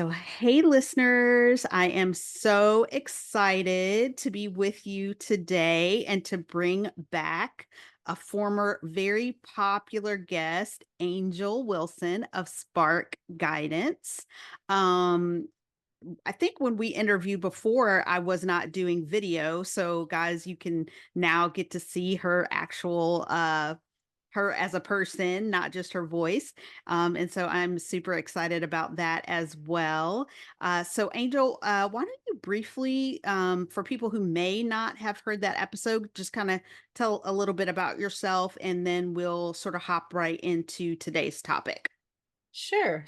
So, hey, listeners, I am so excited to be with you today and to bring back a former very popular guest, Angel Wilson of Spark Guidance. Um, I think when we interviewed before, I was not doing video. So, guys, you can now get to see her actual her as a person, not just her voice. And so I'm super excited about that as well. So, Angel, why don't you briefly, for people who may not have heard that episode, just kind of tell a little bit about yourself, and then we'll sort of hop right into today's topic. Sure.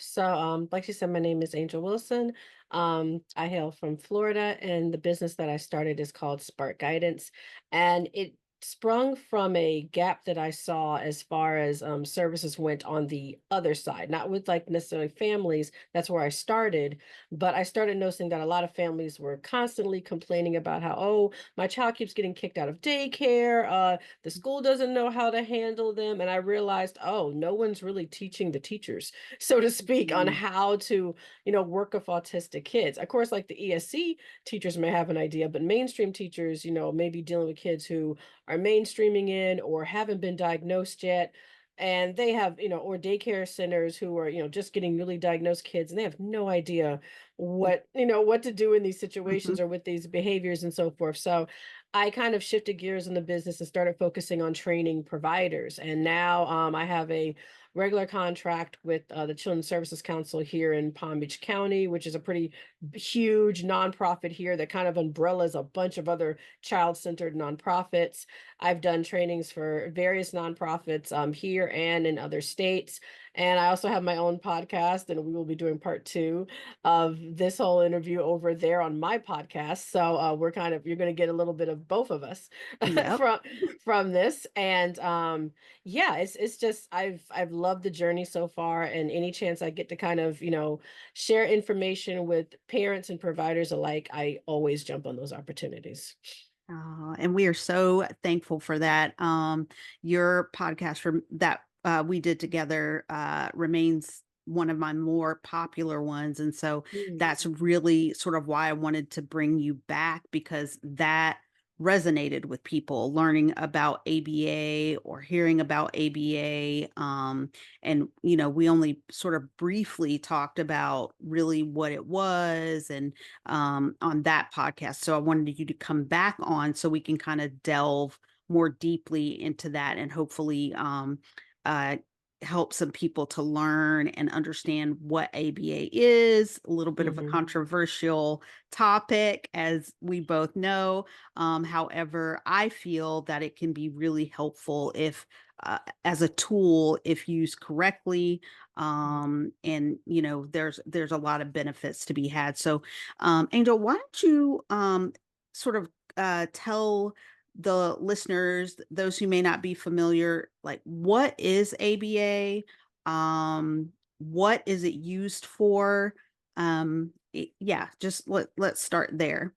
Like you said, my name is Angel Wilson. I hail from Florida, and the business that I started is called Spark Guidance, and it sprung from a gap that I saw as far as services went on the other side, not with like necessarily families. That's where I started, but I started noticing that a lot of families were constantly complaining about how, oh, my child keeps getting kicked out of daycare. The school doesn't know how to handle them, and I realized, oh, no one's really teaching the teachers, so to speak, on Mm, how to, work with autistic kids. Of course, like the ESC teachers may have an idea, but mainstream teachers, may be dealing with kids who are mainstreaming in or haven't been diagnosed yet. And they have, or daycare centers who are, just getting newly diagnosed kids, and they have no idea what to do in these mhm. situations or with these behaviors and so forth. So I kind of shifted gears in the business and started focusing on training providers. And now I have a regular contract with the Children's Services Council here in Palm Beach County, which is a pretty huge nonprofit here that kind of umbrellas a bunch of other child-centered nonprofits. I've done trainings for various nonprofits here and in other states. And I also have my own podcast, and we will be doing part two of this whole interview over there on my podcast. So you're going to get a little bit of both of us Yep. from this. And yeah, it's just I've loved the journey so far, and any chance I get to kind of, share information with parents and providers alike, I always jump on those opportunities. And we are so thankful for that. Your podcast that we did together remains one of my more popular ones. And so Mm, that's really sort of why I wanted to bring you back, because that resonated with people learning about ABA or hearing about ABA. And, we only sort of briefly talked about really what it was and on that podcast. So I wanted you to come back on so we can kind of delve more deeply into that and hopefully uh, help some people to learn and understand what ABA is. A little bit of a mhm, controversial topic, as we both know. However, I feel that it can be really helpful if as a tool if used correctly, and there's a lot of benefits to be had. So, Angel, why don't you sort of tell the listeners, those who may not be familiar, like what is ABA? What is it used for? Yeah, just let's start there.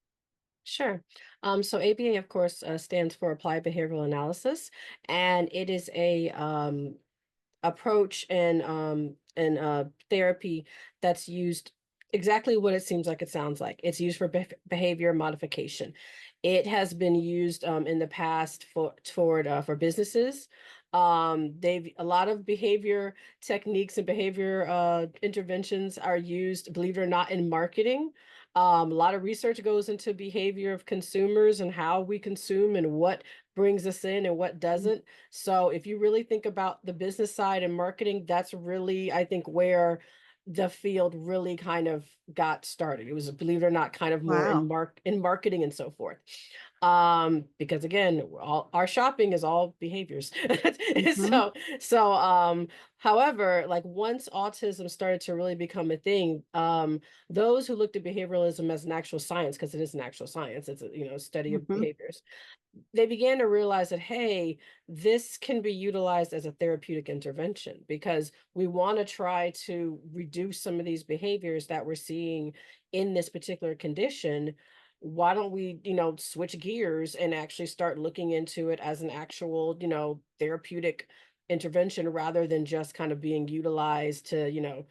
sure. So ABA, of course, stands for Applied Behavioral Analysis, and it is a approach and therapy that's used exactly what it seems like it sounds like. It's used for behavior modification. It has been used in the past for businesses. They've a lot of behavior techniques and behavior interventions are used, believe it or not, in marketing. A lot of research goes into behavior of consumers and how we consume and what brings us in and what doesn't. So if you really think about the business side and marketing, that's really, I think, where the field really kind of got started. It was, believe it or not, kind of more Wow. in marketing and so forth. Because again, all our shopping is all behaviors. Hmm. So however, like once autism started to really become a thing, those who looked at behavioralism as an actual science, because it is an actual science, it's a study of Hmm. behaviors, they began to realize that, hey, this can be utilized as a therapeutic intervention because we want to try to reduce some of these behaviors that we're seeing in this particular condition. Why don't we, switch gears and actually start looking into it as an actual, therapeutic intervention rather than just kind of being utilized to,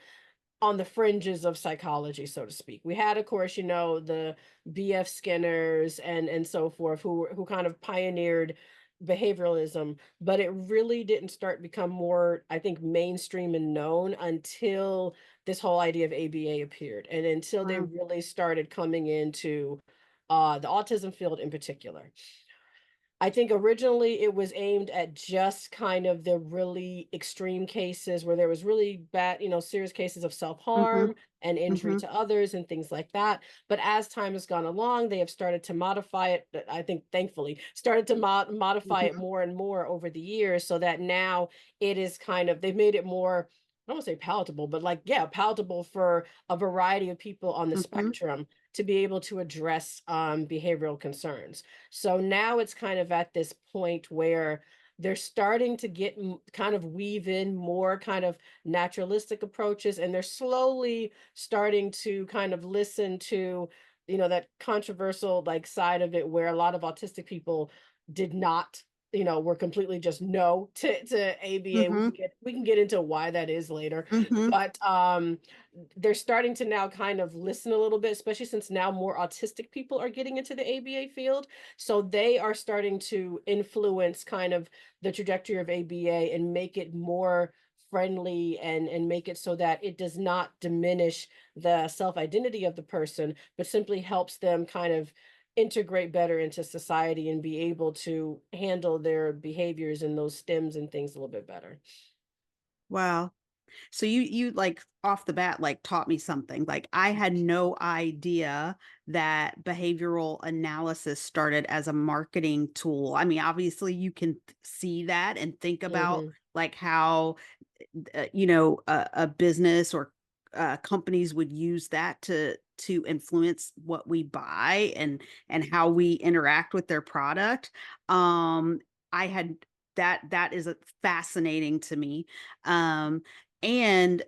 on the fringes of psychology, so to speak. We had, of course, the BF Skinners and so forth, who kind of pioneered behavioralism, but it really didn't start become more, I think, mainstream and known until this whole idea of ABA appeared, and until they Mm, really started coming into the autism field in particular. I think originally it was aimed at just kind of the really extreme cases where there was really bad, serious cases of mhm, self-harm and injury mhm, to others and things like that. But as time has gone along, they have started to modify it. I think, thankfully, started to modify it mhm, more and more over the years, so that now it is kind of, they've made it more, I don't want to say palatable, but like, yeah, palatable for a variety of people on the mhm, spectrum to be able to address behavioral concerns. So now it's kind of at this point where they're starting to get kind of weave in more kind of naturalistic approaches, and they're slowly starting to kind of listen to, that controversial like side of it where a lot of autistic people did not, were completely just no to ABA. We mhm, can get into why that is later. mhm. But they're starting to now kind of listen a little bit, especially since now more autistic people are getting into the ABA field. So they are starting to influence kind of the trajectory of ABA and make it more friendly, and make it so that it does not diminish the self-identity of the person, but simply helps them kind of integrate better into society and be able to handle their behaviors and those stems and things a little bit better. Wow. So you like off the bat like taught me something. Like I had no idea that behavioral analysis started as a marketing tool. I mean, obviously you can see that and think about Hmm. like how a business or companies would use that to influence what we buy and how we interact with their product. I had that is fascinating to me. um and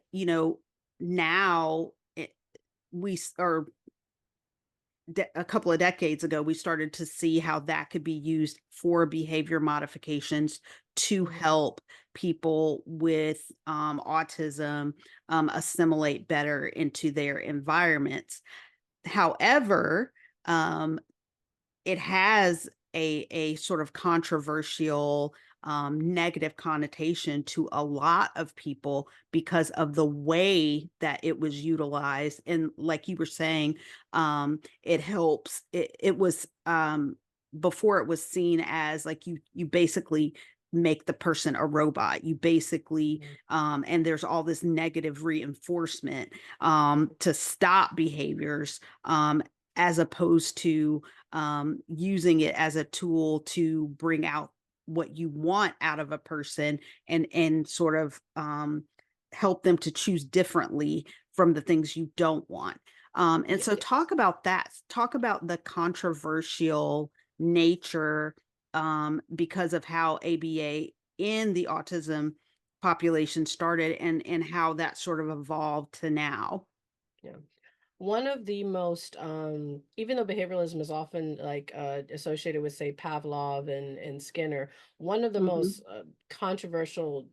now or a couple of decades ago, we started to see how that could be used for behavior modifications to Hmm. help people with autism assimilate better into their environments. However, um, it has a sort of controversial, negative connotation to a lot of people because of the way that it was utilized, and like you were saying, it was, before it was seen as like you basically make the person a robot. You basically, and there's all this negative reinforcement, to stop behaviors, as opposed to using it as a tool to bring out what you want out of a person, and sort of help them to choose differently from the things you don't want. And so talk Yes. about that. Talk about the controversial nature, because of how ABA in the autism population started, and how that sort of evolved to now. Yeah. One of the most, even though behavioralism is often like associated with, say, Pavlov and Skinner, one of the Hmm. most controversial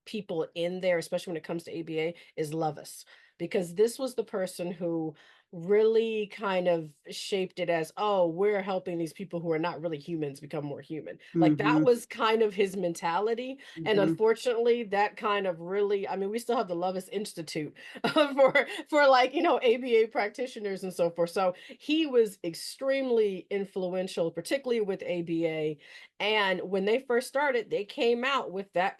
people in there, especially when it comes to ABA, is Levis, because this was the person who really kind of shaped it as, oh, we're helping these people who are not really humans become more human. Like that Hmm. was kind of his mentality. And Hmm. unfortunately, that kind of really, I mean, we still have the Levis Institute for like, ABA practitioners and so forth. So he was extremely influential, particularly with ABA. And when they first started, they came out with that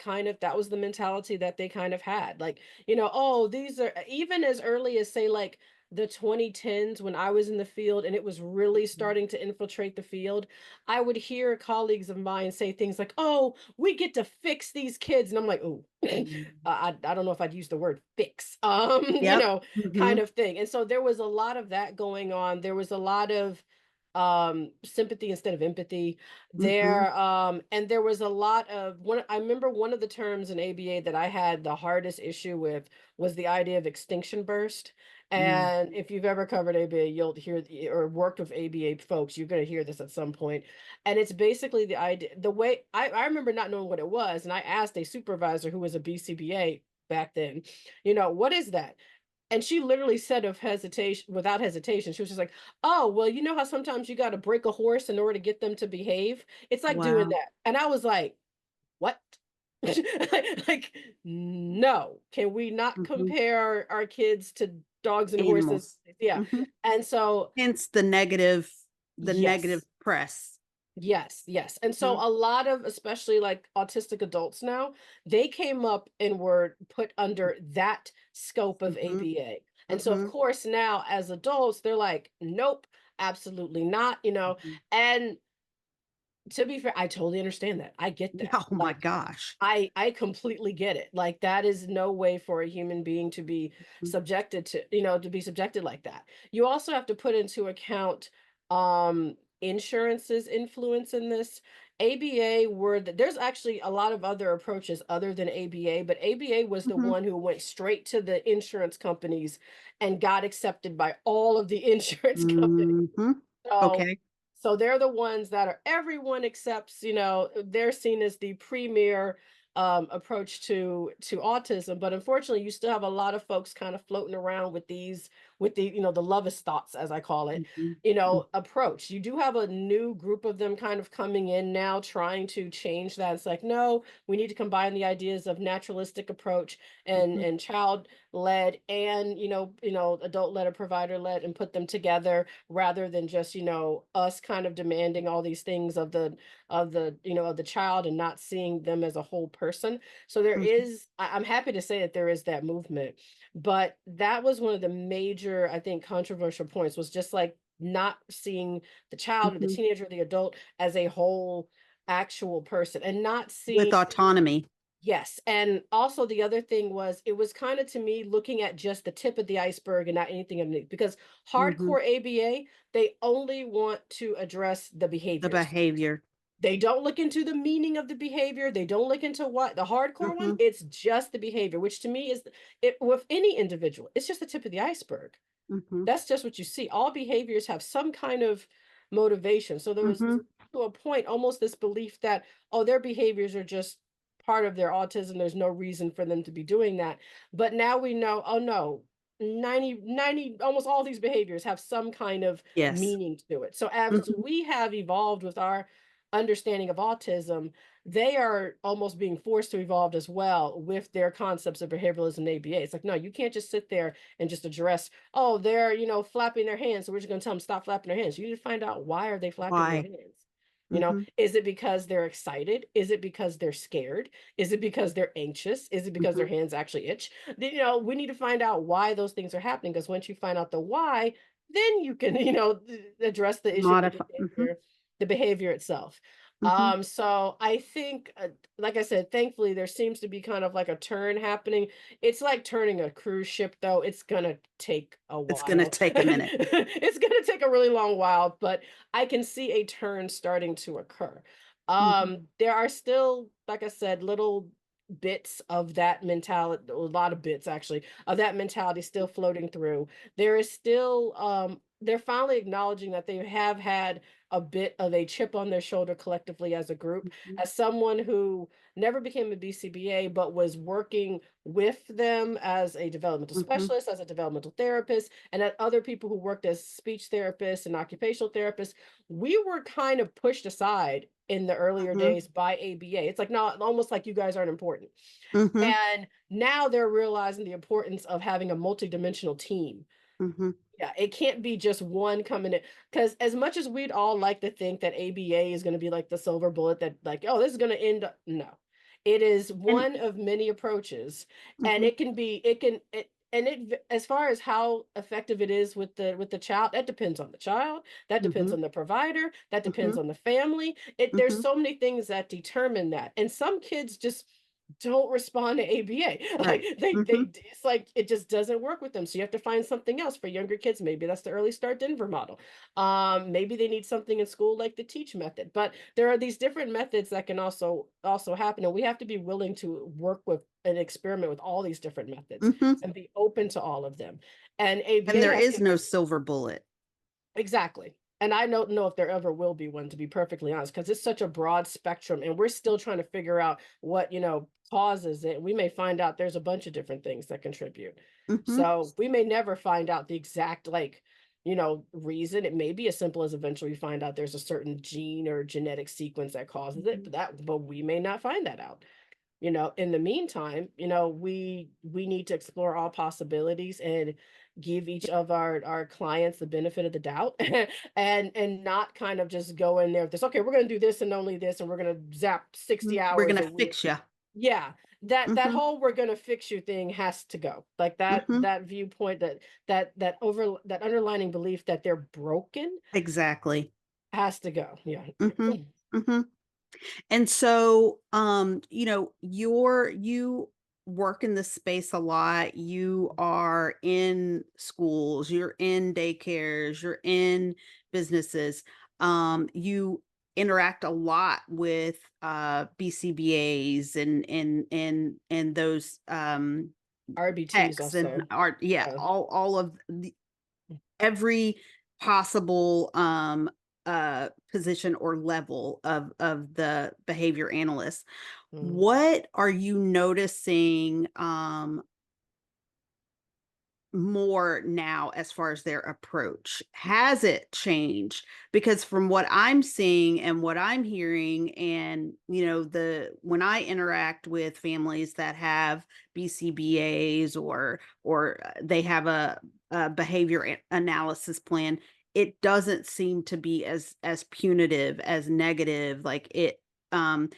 was the mentality that they kind of had. Like, oh, these are, even as early as, say, like the 2010s, when I was in the field and it was really starting to infiltrate the field, I would hear colleagues of mine say things like, oh, we get to fix these kids. And I'm like, oh, Hmm. I don't know if I'd use the word fix, Yep. Mhm. kind of thing. And so there was a lot of that going on. There was a lot of sympathy instead of empathy Mhm. there. And there was a lot of, one I remember one of the terms in ABA that I had the hardest issue with was the idea of extinction burst. Mm. And if you've ever covered ABA, you'll hear or worked with ABA folks, you're going to hear this at some point. And it's basically the idea, the way I remember not knowing what it was. And I asked a supervisor who was a BCBA back then, what is that? And she literally said of hesitation, without hesitation, she was just like, "Oh, well, you know how sometimes you gotta break a horse in order to get them to behave? It's like doing Wow. that." And I was like, "What?" Like, no. Can we not Mhm. compare our kids to dogs and horses? Animals. Yeah. Mhm. And so Hence the negative yes. press. Yes, yes. And so Mhm. a lot of, especially like autistic adults now, they came up and were put under that scope of Mhm. ABA. And so of Mhm. course now as adults, they're like, nope, absolutely not, Mhm. And to be fair, I totally understand that. I get that. Yeah, oh my Like gosh. I completely get it. Like that is no way for a human being to be Mhm. subjected to, to be subjected like that. You also have to put into account insurance's influence in this. ABA there's actually a lot of other approaches other than ABA, but ABA was the Mhm. one who went straight to the insurance companies and got accepted by all of the insurance companies. Mhm. So Okay. they're the ones that are everyone accepts, they're seen as the premier approach to autism. But unfortunately, you still have a lot of folks kind of floating around with the the lovest thoughts, as I call it, Mhm. Mm. approach. You do have a new group of them kind of coming in now, trying to change that. It's like, no, we need to combine the ideas of naturalistic approach and Mhm. child led and adult led or provider led and put them together rather than just us kind of demanding all these things of the child and not seeing them as a whole person. So Mhm. I'm happy to say that there is that movement, but that was one of the major, I think, controversial points, was just like not seeing the child or the Mhm. teenager or the adult as a whole actual person and not With seeing. autonomy. Yes, and also the other thing was it was kinda to me looking at just the tip of the iceberg and not anything underneath, because Mhm. hardcore ABA, they only want to address the The behaviors. behavior. They don't look into the meaning of the behavior, they don't look into what the hardcore one, Mhm. it's just the behavior, which to me is it with any individual, it's just the tip of the iceberg. Mhm. That's just what you see. All behaviors have some kind of motivation. So there was Mhm. to a point almost this belief that, oh, their behaviors are just part of their autism. There's no reason for them to be doing that. But now we know, oh no, 90, almost all these behaviors have some kind of Yes. meaning to it. So as Mhm. we have evolved with our understanding of autism, they are almost being forced to evolve as well with their concepts of behavioralism and ABA. It's like, no, you can't just sit there and just address, oh, they're, flapping their hands, so we're just gonna tell them stop flapping their hands. You need to find out, why are they flapping their Why? hands? Mhm. Is it because they're excited? Is it because they're scared? Is it because they're anxious? Is it because their Mhm. hands actually itch? We need to find out why those things are happening, because once you find out the why, then you can, address the issue of Mhm. the behavior itself. Mhm. So I think, like I said, thankfully there seems to be kind of like a turn happening. It's like turning a cruise ship, though. It's gonna take a It's gonna while. take a minute. It's gonna take a really long while, but I can see a turn starting to occur. Mhm. There are still, like I said, little bits of that mentality, a lot of bits actually, of that mentality still floating through. There is still, they're finally acknowledging that they have had a bit of a chip on their shoulder collectively as a group, Mhm. as someone who never became a BCBA, but was working with them as a developmental Mhm. specialist, as a developmental therapist, and at other people who worked as speech therapists and occupational therapists. We were kind of pushed aside in the earlier Mhm. days by ABA. It's like, no, almost like you guys aren't important. Mhm. And now they're realizing the importance of having a multidimensional team. Mhm. Yeah, it can't be just one coming in. Because as much as we'd all like to think that ABA is going to be like the silver bullet that, like, oh, this is going to end up, no. It is And one of many approaches, and mhm. as far as how effective it is with the child, that depends on the child, that depends Mhm. on the provider, that depends Mhm. on the family. There's Mhm. so many things that determine that. And some kids just don't respond to ABA. Like Right. they Mhm. it's like it just doesn't work with them. So you have to find something else for younger kids. Maybe that's the Early Start Denver model. Maybe they need something in school like the teach method. But there are these different methods that can also happen. And we have to be willing to work with and experiment with all these different methods Mhm. and be open to all of them. And And ABA there has is given no us silver bullet. exactly. And I don't know if there ever will be one, to be perfectly honest, because it's such a broad spectrum and we're still trying to figure out what, causes it. We may find out there's a bunch of different things that contribute. Mhm. So we may never find out the exact, like, reason. It may be as simple as eventually we find out there's a certain gene or genetic sequence that causes it, Mhm. but we may not find that out. In the meantime, we need to explore all possibilities and give each of our clients the benefit of the doubt and not kind of just go in there with this, okay, we're going to do this and only this, and we're going to zap 60 Mhm. We're hours gonna a week. fix you. Yeah, that Mhm. whole "we're gonna fix you" thing has to go. Like, that Mhm. that viewpoint, that underlining belief that they're broken Exactly. has to go. Yeah. Mhm. Mhm. And so, you work in this space a lot. You are in schools, you're in daycares, you're in businesses. You interact a lot with BCBAs and those RBTs techs and also. art. Yeah, Uh, all of every possible position or level of the behavior analyst. mm, What are you noticing more now as far as their approach? Has it changed? Because from what I'm seeing and what I'm hearing, and the when I interact with families that have BCBAs or they have a behavior analysis plan, it doesn't seem to be as punitive, as negative. Like um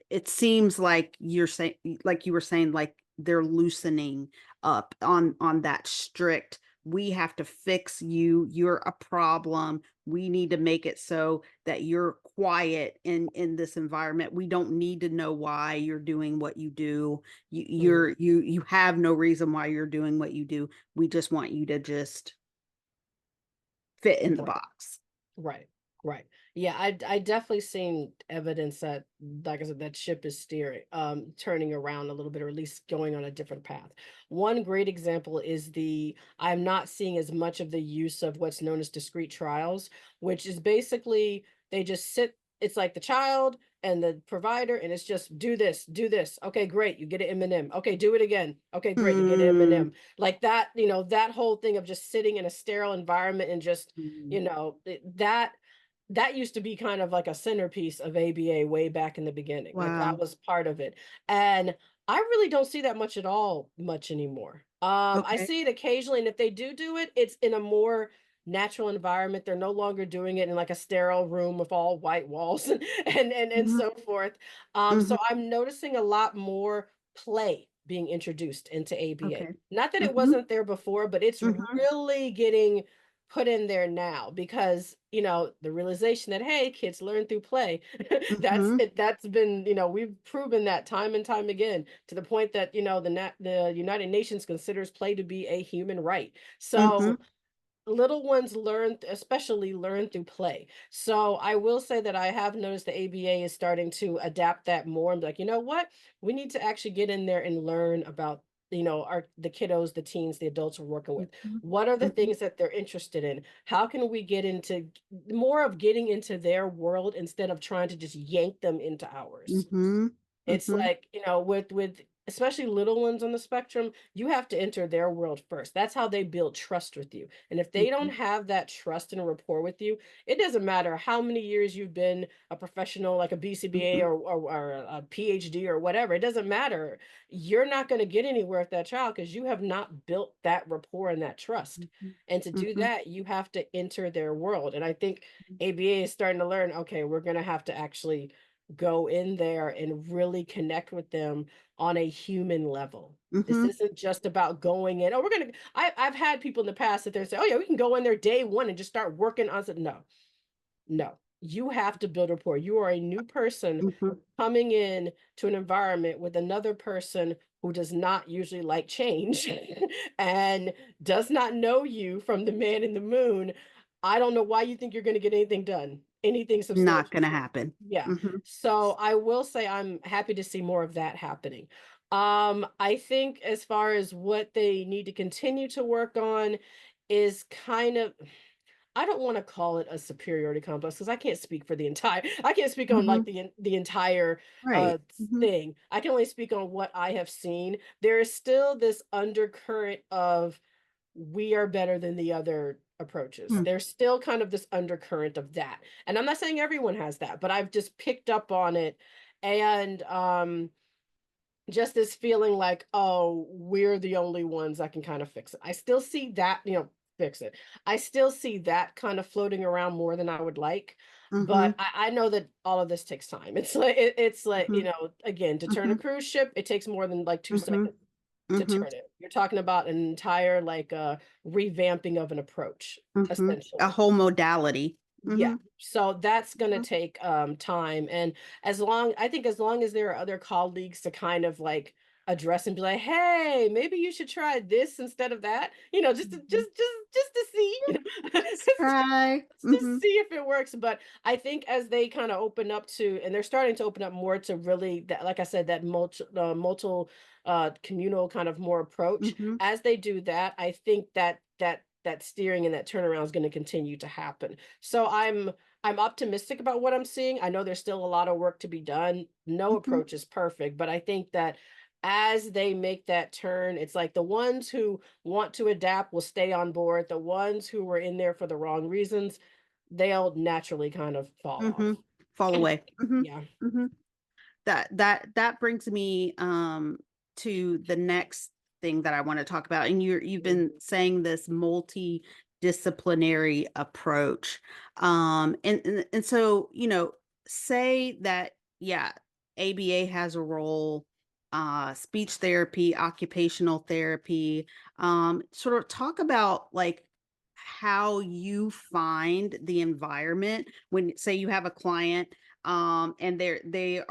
it seems like you're saying, like you were saying, like they're loosening up on that strict, we have to fix you, you're a problem, we need to make it so that you're quiet in this environment, we don't need to know why you're doing what you do, mm. you have no reason why you're doing what you do, we just want you to just fit in the Right. box. Right, right. Yeah, I definitely seen evidence that, like I said, that ship is turning around a little bit, or at least going on a different path. One great example is I'm not seeing as much of the use of what's known as discrete trials, which is basically they just sit, it's like the child and the provider, and it's just do this, do this. Okay, great, you get an M&M. Okay, do it again. Okay, great, you get an Mm, M&M. Like that, that whole thing of just sitting in a sterile environment and just mm. that used to be kind of like a centerpiece of ABA way back in the beginning. Like, that Wow. was part of it. And I really don't see that much anymore. I Okay. see it occasionally, and if they do it, it's in a more natural environment. They're no longer doing it in like a sterile room with all white walls and Mhm, so forth. So mhm. I'm noticing a lot more play being introduced into ABA. Okay. Not that it Mhm, wasn't there before, but it's mhm, really getting put in there now because the realization that, hey, kids learn through play. mhm, That's been, we've proven that time and time again, to the point that the United Nations considers play to be a human right. mhm, So little ones especially learn through play. So I will say that I have noticed the ABA is starting to adapt that more and be like, you know what? We need to actually get in there and learn about, the kiddos, the teens, the adults we're working with. mhm, What are the mhm, things that they're interested in? How can we get into more of getting into their world instead of trying to just yank them into ours? mhm, It's mhm, like, with especially little ones on the spectrum, you have to enter their world first. That's how they build trust with you. And if they don't mhm, have that trust and rapport with you, it doesn't matter how many years you've been a professional, like a BCBA mhm, or a PhD or whatever. It doesn't matter. You're not going to get anywhere with that child because you have not built that rapport and that trust. mhm, And to do mhm, that, you have to enter their world. And I think ABA is starting to learn, okay, we're going to have to actually go in there and really connect with them on a human level. This mhm, isn't just about going in. Oh, I've had people in the past that they say, oh yeah, we can go in there day one and just start working on it. No, no. You have to build rapport. You are a new person mhm, coming in to an environment with another person who does not usually like change and does not know you from the man in the moon. I don't know why you think you're going to get anything done, anything not substantial. gonna happen. Yeah. Mhm, So I will say I'm happy to see more of that happening. I think as far as what they need to continue to work on is kind of I don't want to call it a superiority complex because I can't speak for the entire I can't speak on like Mhm. the entire Right. Mhm. thing. I can only speak on what I have seen. There is still this undercurrent of we are better than the other approaches. Mm. There's still kind of this undercurrent of that. And I'm not saying everyone has that, but I've just picked up on it. And just this feeling like, oh, we're the only ones that can kind of fix it. I still see that, fix it. I still see that kind of floating around more than I would like. But Mhm. I know that all of this takes time. It's like, Mhm. again, to turn a Mhm. cruise ship, it takes more than like 2 seconds Mhm. to Mhm. turn it. You're talking about an entire like revamping of an approach, Mhm. A essentially. whole modality. Yeah. Mhm. So that's going to Mhm. take time, and I think as long as there are other colleagues to kind of like address and be like, "Hey, maybe you should try this instead of that." Mhm. Just to see, Just try. just Mhm. see if it works. But I think as they kind of open up to, and they're starting to open up more to really that, like I said, that multiple communal kind of more approach. Mhm. As they do that, I think that steering and that turnaround is going to continue to happen. So I'm optimistic about what I'm seeing. I know there's still a lot of work to be done. No Mhm. approach is perfect, but I think that as they make that turn, it's like the ones who want to adapt will stay on board. The ones who were in there for the wrong reasons, they'll naturally kind of fall Mhm. off. Fall And away. Mhm. yeah. Mhm. That brings me to the next thing that I want to talk about. And you've been Mhm. saying this multidisciplinary approach. And so, say that, yeah, ABA has a role, speech therapy, occupational therapy, sort of talk about like how you find the environment when, say, you have a client, and they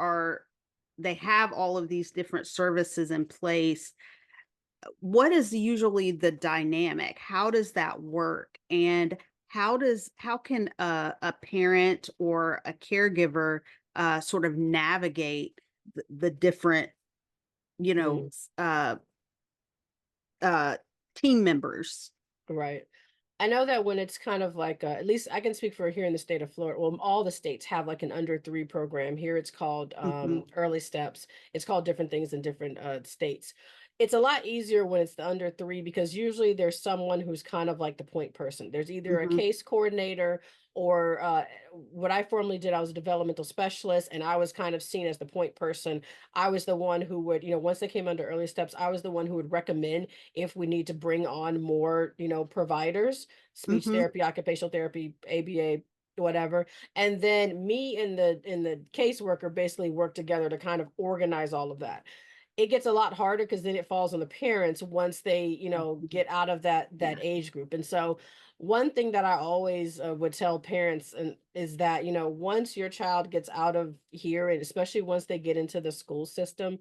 have all of these different services in place. What is usually the dynamic? How does that work? And how can a parent or a caregiver sort of navigate the different, you know, Mm, uh, team members? right. I know that when it's kind of like, at least I can speak for here in the state of Florida. Well, all the states have like an under three program. Here it's called Hmm. early steps. It's called different things in different states. It's a lot easier when it's the under three because usually there's someone who's kind of like the point person. There's either a Hmm. case coordinator or what I formerly did, I was a developmental specialist and I was kind of seen as the point person. I was the one who would, once they came under early steps, I was the one who would recommend if we need to bring on more, providers, speech Hmm. therapy, occupational therapy, ABA, whatever. And then me and the caseworker basically work together to kind of organize all of that. It gets a lot harder because then it falls on the parents once they, get out of that Yeah. age group. And so one thing that I always would tell parents and is that, once your child gets out of here, and especially once they get into the school system,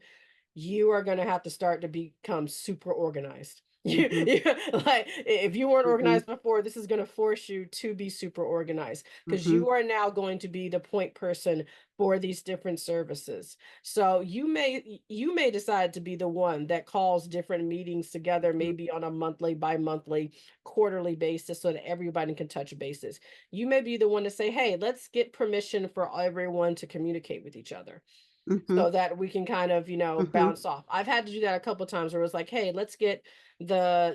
you are gonna have to start to become super organized. Hmm. Like, if you weren't Hmm. organized before, this is gonna force you to be super organized because Hmm. you are now going to be the point person for these different services. So you may decide to be the one that calls different meetings together, maybe on a monthly, bi-monthly, quarterly basis so that everybody can touch bases. You may be the one to say, "Hey, let's get permission for everyone to communicate with each other." Hmm. So that we can kind of, Hmm. bounce off. I've had to do that a couple times where it was like, "Hey, let's get the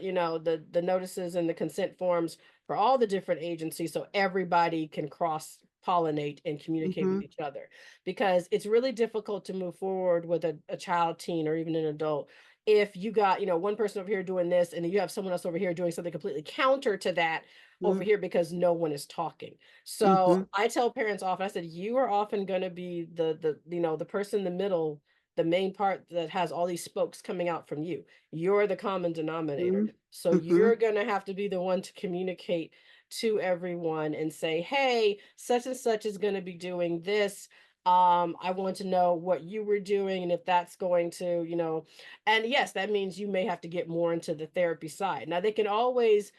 notices and the consent forms for all the different agencies so everybody can cross pollinate and communicate with Hmm. each other." Because it's really difficult to move forward with a child, teen, or even an adult if you got, one person over here doing this and then you have someone else over here doing something completely counter to that over here because no one is talking. So Hmm. I tell parents often, I said, you are often going to be the person in the middle, the main part that has all these spokes coming out from you. You're the common denominator. Mhm, So mhm, you're going to have to be the one to communicate to everyone and say, hey, such and such is going to be doing this. I want to know what you were doing and if that's going to, and yes, that means you may have to get more into the therapy side. Now they can always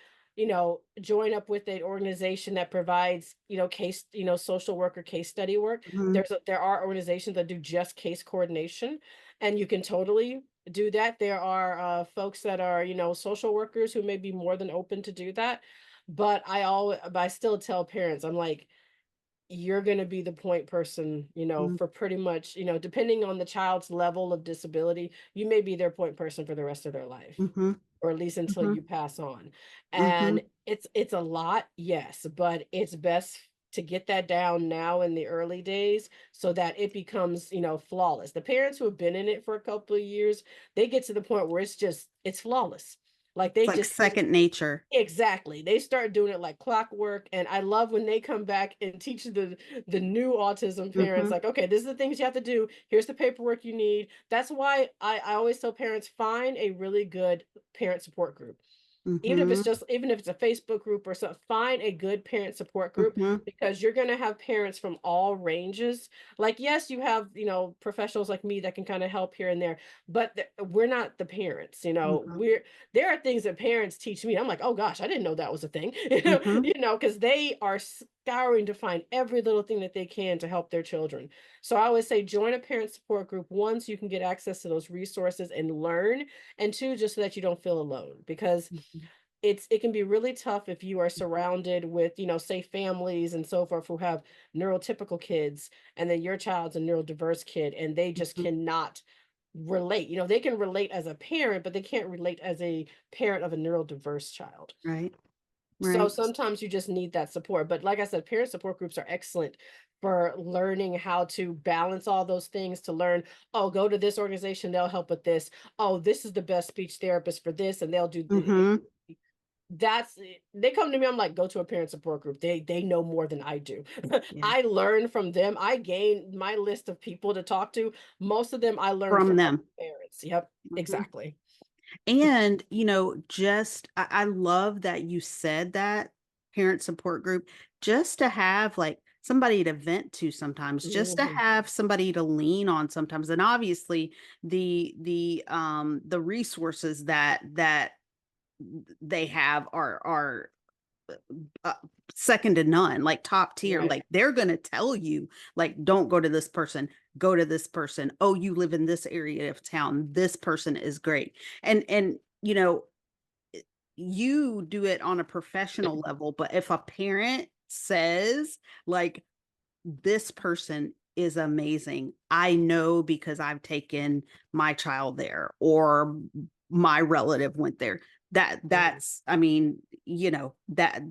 join up with an organization that provides, social worker case study work. mhm, There are organizations that do just case coordination, and you can totally do that. There are folks that are, social workers who may be more than open to do that. But I still tell parents, I'm like, you're going to be the point person, Mm, for pretty much, depending on the child's level of disability, you may be their point person for the rest of their life, mhm, or at least until mhm, you pass on. And mhm, it's a lot, yes, but it's best to get that down now in the early days so that it becomes, flawless. The parents who have been in it for a couple of years, they get to the point where it's flawless. Like it's they like just second nature. exactly. They start doing it like clockwork, and I love when they come back and teach the new autism parents, Mhm, like, okay, this is the things you have to do. Here's the paperwork you need. That's why I always tell parents, find a really good parent support group. mhm, Even if it's a Facebook group or something, find a good parent support group, mhm, because you're going to have parents from all ranges. Like, yes, you have, professionals like me that can kind of help here and there, but we're not the parents, mhm, there are things that parents teach me. I'm like, oh gosh, I didn't know that was a thing, mhm, because they are scouring to find every little thing that they can to help their children. So I always say, join a parent support group. One, so you can get access to those resources and learn, and two, just so that you don't feel alone, because mhm, it can be really tough if you are surrounded with, say, families and so forth who have neurotypical kids, and then your child's a neurodiverse kid, and they just mhm. cannot relate. They can relate as a parent, but they can't relate as a parent of a neurodiverse child. Right, So right. sometimes you just need that support. But like I said, parent support groups are excellent for learning how to balance all those things, to learn, oh, go to this organization, they'll help with this. Oh, this is the best speech therapist for this, and they'll do the Mhm, that's they come to me, I'm like, go to a parent support group. They know more than I do. yeah, I learn from them. I gain my list of people to talk to. Most of them I learned from from them. other parents. Yep, Mhm. exactly. And, just I love that you said that parent support group, just to have like somebody to vent to sometimes, just to Mhm. have somebody to lean on sometimes. And obviously the resources that they have are uh, second to none, like top tier. Right. Like they're going to tell you, like, don't go to this person, go to this person. Oh, you live in this area of town. This person is great. And you do it on a professional level, but if a parent says, like, this person is amazing, I know because I've taken my child there or my relative went there. Mhm. That's, I mean, that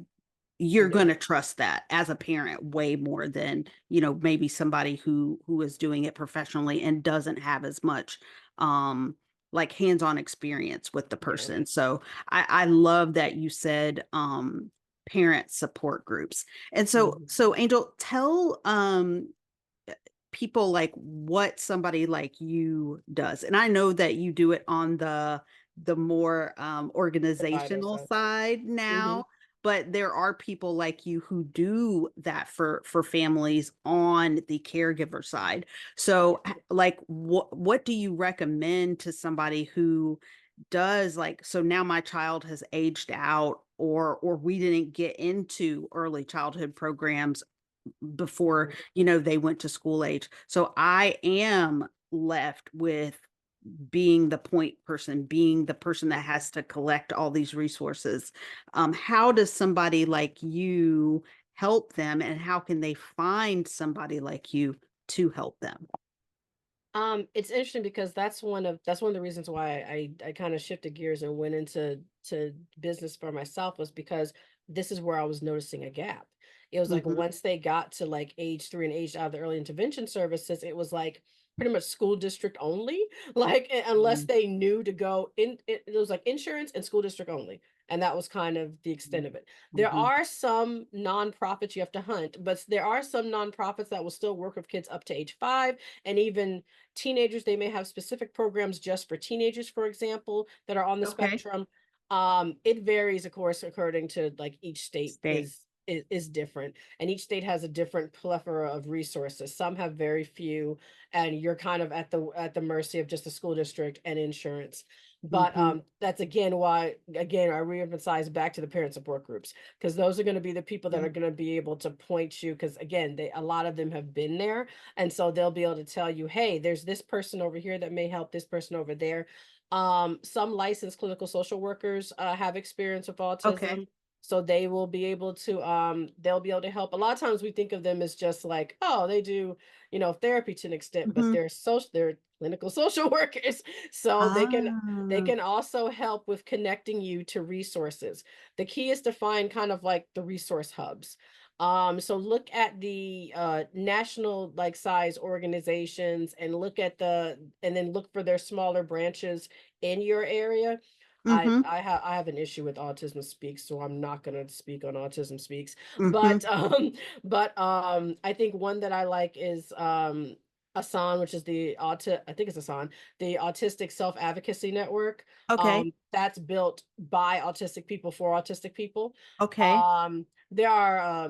you're Yeah. gonna trust that as a parent way more than, maybe somebody who is doing it professionally and doesn't have as much, um, like, hands-on experience with the Yeah. person. So, I love that you said, parent support groups. And so Mhm. so Angel, tell, people like what somebody like you does. And I know that you do it on the more Provider organizational side. side Mhm. now, but there are people like you who do that for families on the caregiver side. So like what do you recommend to somebody who does, like, so now my child has aged out, or we didn't get into early childhood programs before, Mhm. they went to school age. So I am left with being the point person, being the person that has to collect all these resources. How does somebody like you help them, and how can they find somebody like you to help them? It's interesting because that's one of the reasons why I kind of shifted gears and went into business for myself, was because this is where I was noticing a gap. It was like Mhm, once they got to like age 3 and aged out of the early intervention services, it was like pretty much school district only. Like unless mhm, they knew to go in, it was like insurance and school district only. And that was kind of the extent of it. There mhm. are some nonprofits you have to hunt, but there are some nonprofits that will still work with kids up to age 5, and even teenagers. They may have specific programs just for teenagers, for example, that are on the Okay. spectrum. It varies, of course, according to like each state Stay. is different, and each state has a different plethora of resources. Some have very few, and you're kind of at the mercy of just the school district and insurance. But Mhm. that's again why, again, I reemphasize back to the parent support groups, because those are going to be the people that Yeah. are going to be able to point you, because again, a lot of them have been there, and so they'll be able to tell you, hey, there's this person over here that may help this person over there. Some licensed clinical social workers have experience with Okay. autism. So they will be able to they'll be able to help. A lot of times we think of them as just like, oh, they do, therapy to an extent, but Mhm. they're clinical social workers. So they Ah. can also help with connecting you to resources. The key is to find kind of like the resource hubs. So look at the national like size organizations and and then look for their smaller branches in your area. Mhm. I have an issue with Autism Speaks, so I'm not gonna speak on Autism Speaks. But Mhm. I think one that I like is ASAN, which is I think it's ASAN, the Autistic Self Advocacy Network. Okay. That's built by autistic people for autistic people. Okay. There are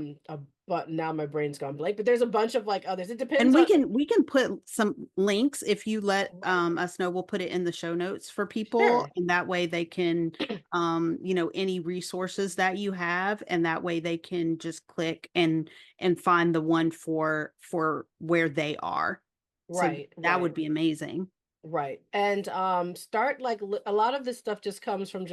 but now my brain's gone blank, but there's a bunch of like others. It And depends we on can put some links if you let, right. us know, we'll put it in the show notes for people, Sure. and that way they can, any resources that you have, and that way they can just click and find the one for where they are. So Right, that would right. be amazing. Right. And start like a lot of this stuff just comes from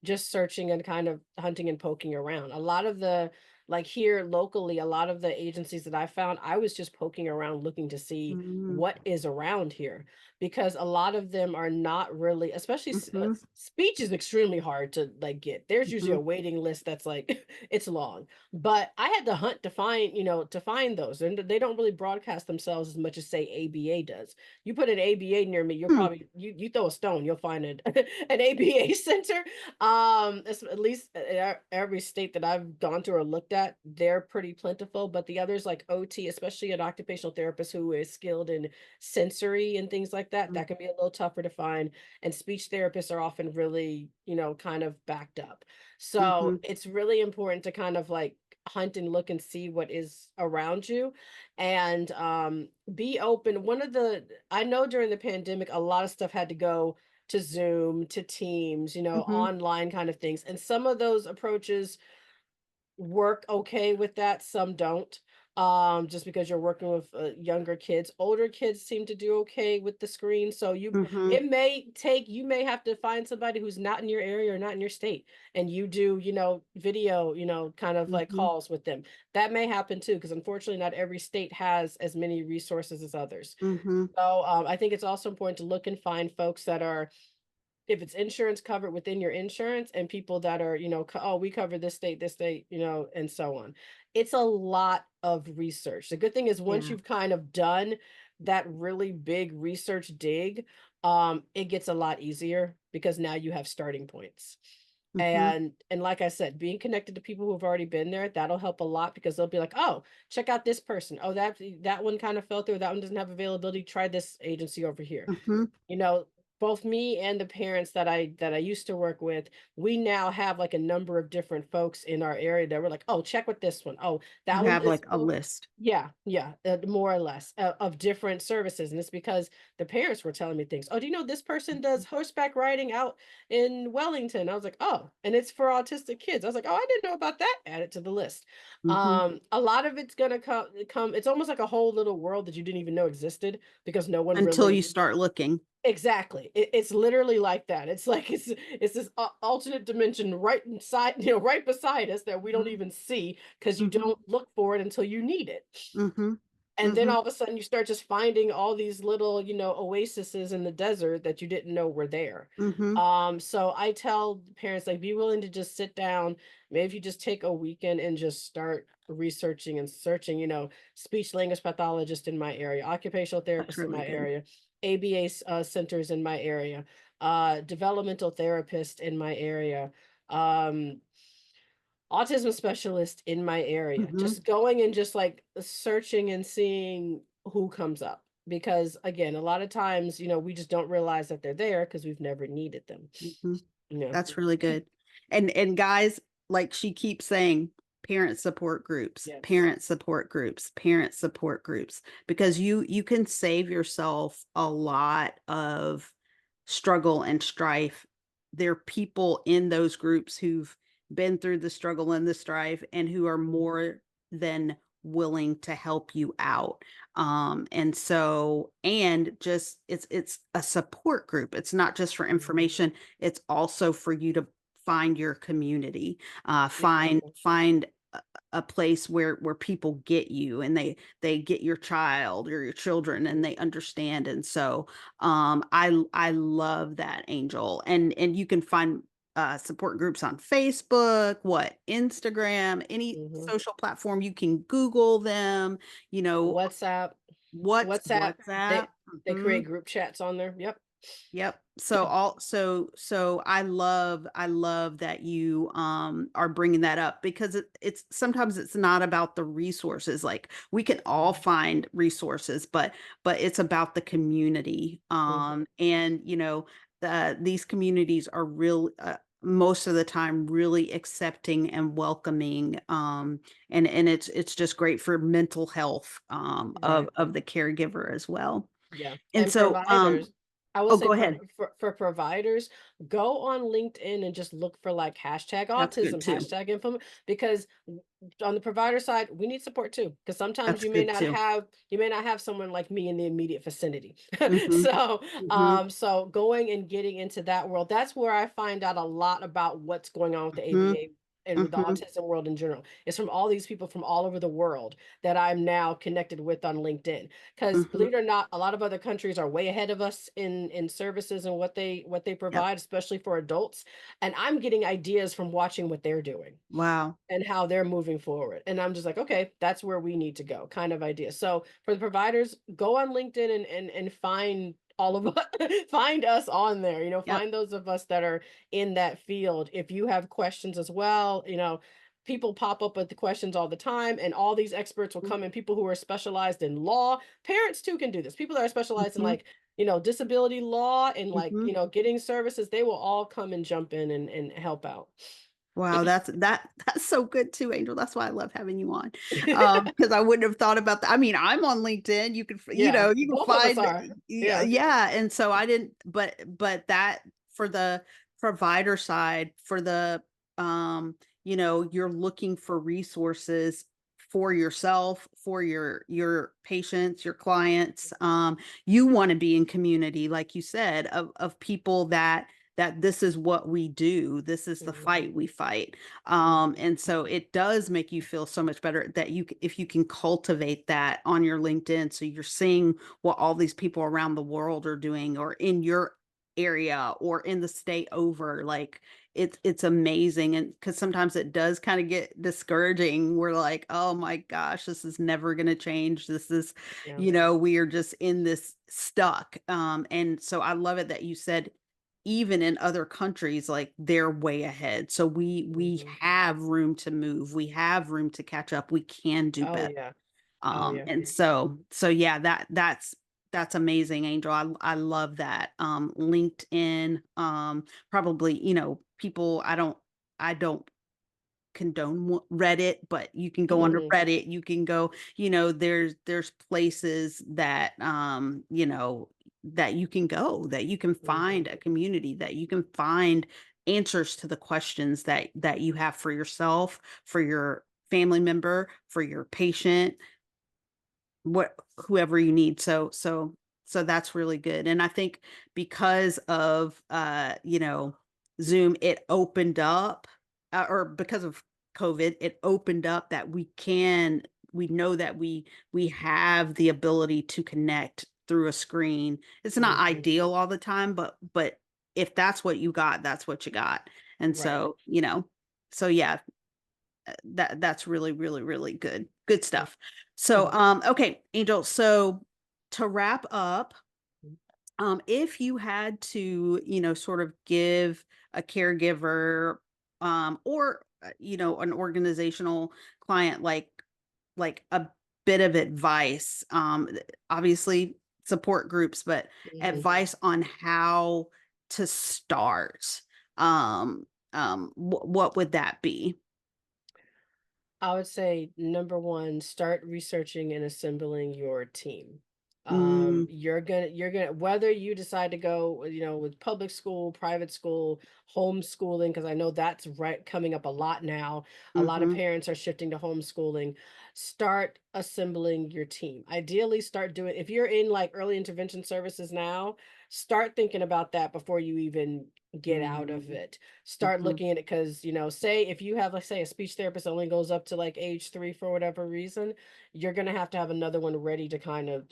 just searching and kind of hunting and poking around. A lot of the like here locally, a lot of the agencies that I found, I was just poking around looking to see Mm, what is around here because a lot of them are not really, especially mhm, speech is extremely hard to like get. There's usually mhm, a waiting list that's like it's long. But I had to hunt to find, to find those. And they don't really broadcast themselves as much as say ABA does. You put an ABA near me, you'll hmm, probably you throw a stone, you'll find an ABA center. At least in every state that I've gone to or looked at, they're pretty plentiful. But the others, like OT, especially an occupational therapist who is skilled in sensory and things like that, mm, that can be a little tougher to find. And speech therapists are often really, kind of backed up. So mhm, it's really important to kind of like hunt and look and see what is around you and be open. One of the I know during the pandemic, a lot of stuff had to go to Zoom, to Teams, mhm, online kind of things. And some of those approaches work okay with that, some don't. Just because you're working with younger kids. Older kids seem to do okay with the screen. So mhm, you may have to find somebody who's not in your area or not in your state, and you do, video, kind of like mhm, calls with them. That may happen too, because unfortunately, not every state has as many resources as others. mhm, So I think it's also important to look and find folks that are if it's insurance covered within your insurance and people that are, oh, we cover this state, and so on. It's a lot of research. The good thing is once yeah, you've kind of done that really big research dig, it gets a lot easier because now you have starting points. mhm, And like I said, being connected to people who've already been there, that'll help a lot because they'll be like, oh, check out this person. Oh, that one kind of fell through, that one doesn't have availability. Try this agency over here. mhm, You know, both me and the parents that I used to work with, we now have like a number of different folks in our area that we're like, "Oh, check with this one. Oh, that you one have, is like, a cool." list. Yeah, yeah, more or less of different services, and it's because the parents were telling me things. Oh, do you know this person does horseback riding out in Wellington? I was like, oh, and it's for autistic kids. I was like, oh, I didn't know about that. Add it to the list. Mhm, A lot of it's gonna come. It's almost like a whole little world that you didn't even know existed because no one until you really start looking. exactly. It's literally like that. It's like it's this alternate dimension right inside, right beside us that we don't Mhm, even see because you mhm, don't look for it until you need it. mhm, And then mhm, all of a sudden you start just finding all these little, oases in the desert that you didn't know were there. mhm, So I tell parents like be willing to just sit down. Maybe if you just take a weekend and just start researching and searching, speech language pathologist in my area, occupational that's therapist in really my good. area, ABA centers in my area, developmental therapist in my area, um, autism specialist in my area. Mhm, Just going and just like searching and seeing who comes up. Because again, a lot of times, we just don't realize that they're there because we've never needed them. mhm. Yeah. That's really good. And guys, like she keeps saying, parent support groups, Yes. parent support groups, parent support groups, because you can save yourself a lot of struggle and strife. There are people in those groups who've been through the struggle and the strife and who are Mhm. more than willing to help you out. And so, and just it's a support group. It's not just for Mhm. information, it's also for you to find your community, Exactly. find a place where people get you, and they get your child or your children, and Mhm. they understand. And so I love that, Angel. And you can find support groups on Facebook, Instagram, any Mhm. social platform. You can Google them, you know, WhatsApp. WhatsApp, WhatsApp. they Mhm. create group chats on there. Yep. Yep. So I love that you are bringing that up, because it's sometimes it's not about the resources. Like, we can all Mhm. find resources, but it's about the community. Mhm. And these communities are real, most of the time, really accepting and welcoming. And it's just great for mental health Right. of the caregiver as well. Yeah, And and so providers, I will oh, say go ahead. for providers, go on LinkedIn and just look for like hashtag That's good autism, too. hashtag info, because on the provider side, we need support too. Because sometimes That's good too. you may not have someone like me in the immediate vicinity. Mhm, So mhm, so going and getting into that world, that's where I find out a lot about what's going on with the mhm, ABA and with the mhm, autism world in general. It's from all these people from all over the world that I'm now connected with on LinkedIn. Because mhm. believe it or not, a lot of other countries are way ahead of us in services and what they Yep. provide, especially for adults. And I'm getting ideas from watching what they're doing Wow. and how they're moving forward. And I'm just like, okay, that's where we need to go, kind of idea. So for the providers, go on LinkedIn and find all of us, find us on there, Yep. find those of us that are in that field. If you have questions as well, people pop up with the questions all the time, and all these experts will Mhm, come in, people who are specialized in law. Parents too can do this. People that are specialized in mhm, like, disability law and like, mhm. getting services, they will all come and jump in and help out. Wow, that's so good too, Angel. That's why I love having you on. Because I wouldn't have thought about that. I mean, I'm on LinkedIn. You can, Yeah, you can both of us find, are. yeah, Yeah. yeah. And so I didn't, but that, for the provider side, for the, you're looking for resources for yourself, for your patients, your clients. You want to be in community, like you said, of people that this is what we do. This is the Mhm, fight we fight. mhm, And so it does make you feel so much better that if you can cultivate that on your LinkedIn, so you're seeing what all these people around the world are doing, or in your area, or in the state over. Like, it's amazing. And because sometimes it does kind of get discouraging. We're like, oh my gosh, this is never going to change. This is, yeah, we are just in this stuck. And so I love it that you said, even in other countries, like, they're way ahead. So we mhm. have room to move. We have room to catch up. We can do Oh, better. yeah. Oh, yeah. And so yeah, that's amazing, Angel. I love that. LinkedIn, probably, people, I don't condone Reddit, but you can go under Mhm, Reddit. You can go, there's places that, that you can go, that you can mhm. find a community, that you can find answers to the questions that you have for yourself, for your family member, for your patient, what whoever you need. So that's really good. And I think, because of Zoom, it opened up, or because of COVID, it opened up that we know that we have the ability to connect through a screen. It's not Mhm. ideal all the time, but if that's what you got, that's what you got. And Right. so yeah, that's really, really, really good. Good Mm, stuff. So, mhm, okay, Angel. So, to wrap up, mhm, if you had to, sort of give a caregiver, or an organizational client, like a bit of advice, obviously support groups, but mhm. advice on how to start, what would that be? I would say number one, start researching and assembling your team. Mm, You're gonna whether you decide to go, with public school, private school, homeschooling, because I know that's right coming up a lot now. A lot of mhm. parents are shifting to homeschooling. Start assembling your team. Ideally, start doing if you're in like early intervention services now. start thinking about that before you even get out of Mm, it. Start mhm, looking at it because, say if you have, let's say, a speech therapist only goes up to like age 3 for whatever reason, you're gonna have another one ready to kind of,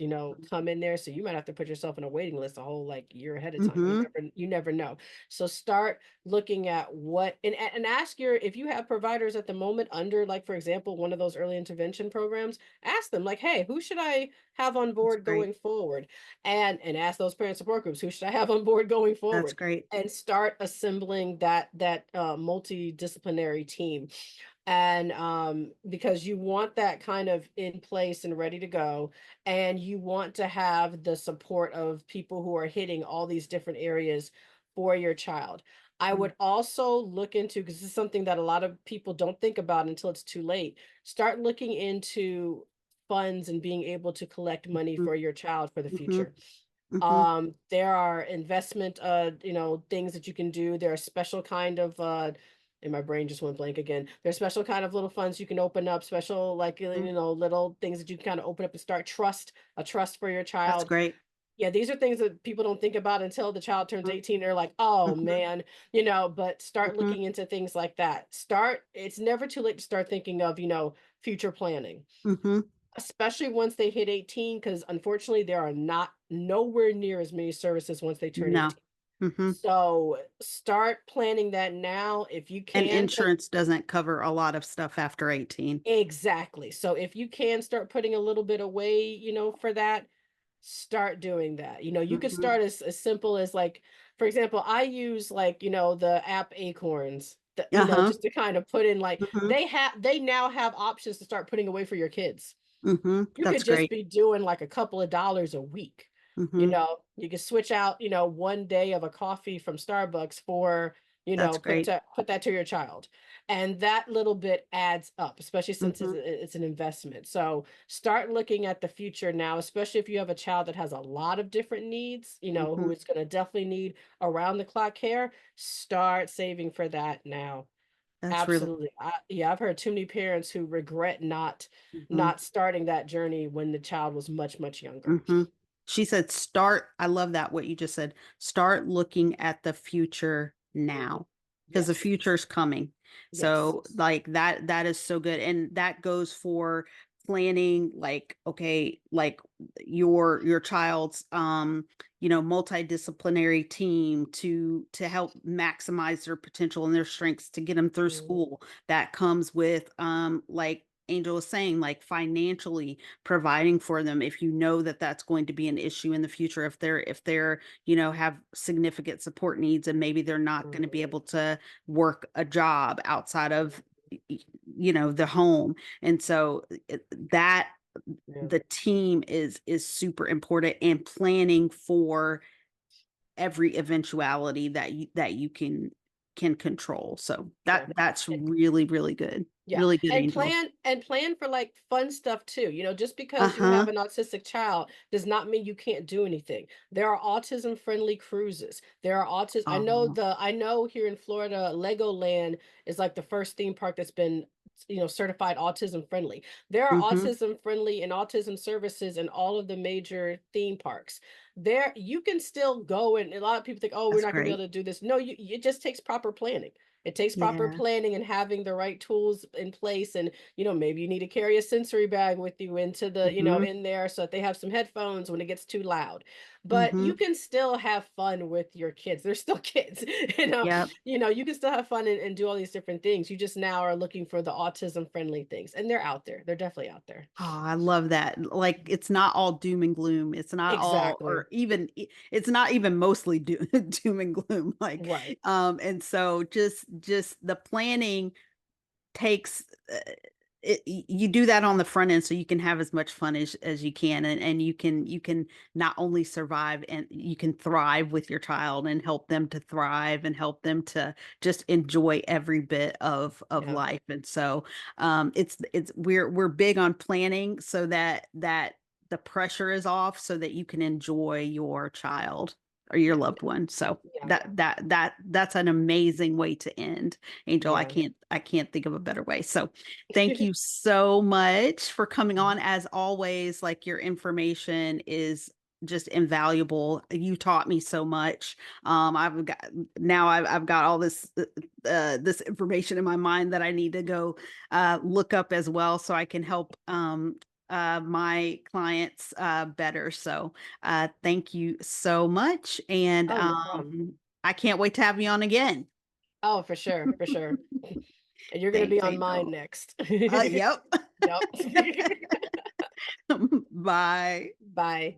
come in there. So you might have to put yourself in a waiting list a whole like year ahead of time. mhm, You never know. So start looking at what and ask your if you have providers at the moment under, like, for example, one of those early intervention programs, ask them like, hey, who should I have on that's board great. going forward? And ask those parent support groups, who should I have on board going That's forward? great. And start assembling that multidisciplinary team. And because you want that kind of in place and ready to go, and you want to have the support of people who are hitting all these different areas for your child. I Mm, would also look into, because this is something that a lot of people don't think about until it's too late, start looking into funds and being able to collect money mhm, for your child for the mhm, future. mhm, There are investment, things that you can do. There are special kind of, and my brain just went blank again. There's special kind of little funds you can open up, special like, mhm. little things that you can kind of open up and start a trust for your That's child. great. Yeah, these are things that people don't think about until the child turns Mm, 18. They're like, oh mhm, man, but start mhm, looking into things like that. It's never too late to start thinking of, future planning, mhm. especially once they hit 18, because unfortunately there are not nowhere near as many services once they turn No. 18. Mhm. So start planning that now if you And can. insurance doesn't cover a lot of stuff after 18. Exactly. So if you can start putting a little bit away, for that, start doing that. You could Mhm. start as simple as, like, for example, I use, like, the app Acorns, Uh-huh. just to kind of put in, like, Mhm, they now have options to start putting away for your kids. mhm. You could That's just great. be doing like a couple of dollars a week. Mhm. You could switch out, one day of a coffee from Starbucks for, That's great. put that to your child. And that little bit adds up, especially since it's, Mhm, it's an investment. So start looking at the future now, especially if you have a child that has a lot of different needs, who mhm. is going to definitely need around the clock care. Start saving for that now. That's really Absolutely. Yeah, I've heard too many parents who regret mhm. not starting that journey when the child was much, much younger. Mhm. She said, "Start." I love that what you just said. "Start looking at the future Mhm. now, because the Yes. future's coming." Yes. So, like, that is so good, and that goes for planning, like, okay, like, your child's, multidisciplinary team to help maximize their potential and their strengths to get them through Mhm. school. That comes with, like Angel was saying, like, financially providing for them if you know that that's going to be an issue in the future, if they're have significant support needs and maybe they're not going to be Mhm. able to work a job outside of the home. And so that Yeah. the team is super important, and planning for every eventuality that you can control. So Yeah. that's really, really good, Yeah, really good, and Angel. plan for, like, fun stuff too, just because you Uh-huh. have an autistic child does not mean you can't do anything. There are autism-friendly cruises. There are autis Oh. I know here in Florida, Legoland is, like, the first theme park that's been, certified autism-friendly. There are Mhm. autism-friendly and autism services in all of the major theme parks. There you can still go, and a lot of people think, "Oh, we're That's not gonna be able great. to do this." No, it just takes proper planning. It takes proper Yeah. planning and having the right tools in place, and, maybe you need to carry a sensory bag with you into Mhm. in there so that they have some headphones when it gets too loud. But you Mhm. can still have fun with your kids. They're still kids, Yep. you can still have fun and do all these different things. You just now are looking for the autism friendly things, and they're out there. They're definitely out there. Oh, I love that. Like, Mhm. it's not all doom and gloom. It's not all, Exactly. or even it's not even mostly doom, doom and gloom. Like, Right. and so just the planning takes you do that on the front end so you can have as much fun as you can, and you can not only survive, and you can thrive with your child and help them to thrive and help them to just enjoy every bit of Yeah. life. And so it's we're big on planning so that the pressure is off so that you can enjoy your child or your Yeah. loved one. So Yeah. that's an amazing way to end. Angel, Yeah. I can't think of a better way. So thank you so much for coming Mhm. on. As always, like, your information is just invaluable. You taught me so much. I've got now I've got all this information in my mind that I need to go look up as well, so I can help my clients better. So thank you so much, and Oh, no problem. I can't wait to have you on again. Oh, for sure, for sure. And you're gonna be Thanks, on mine Angel. next. Yep. Yep. Bye. Bye.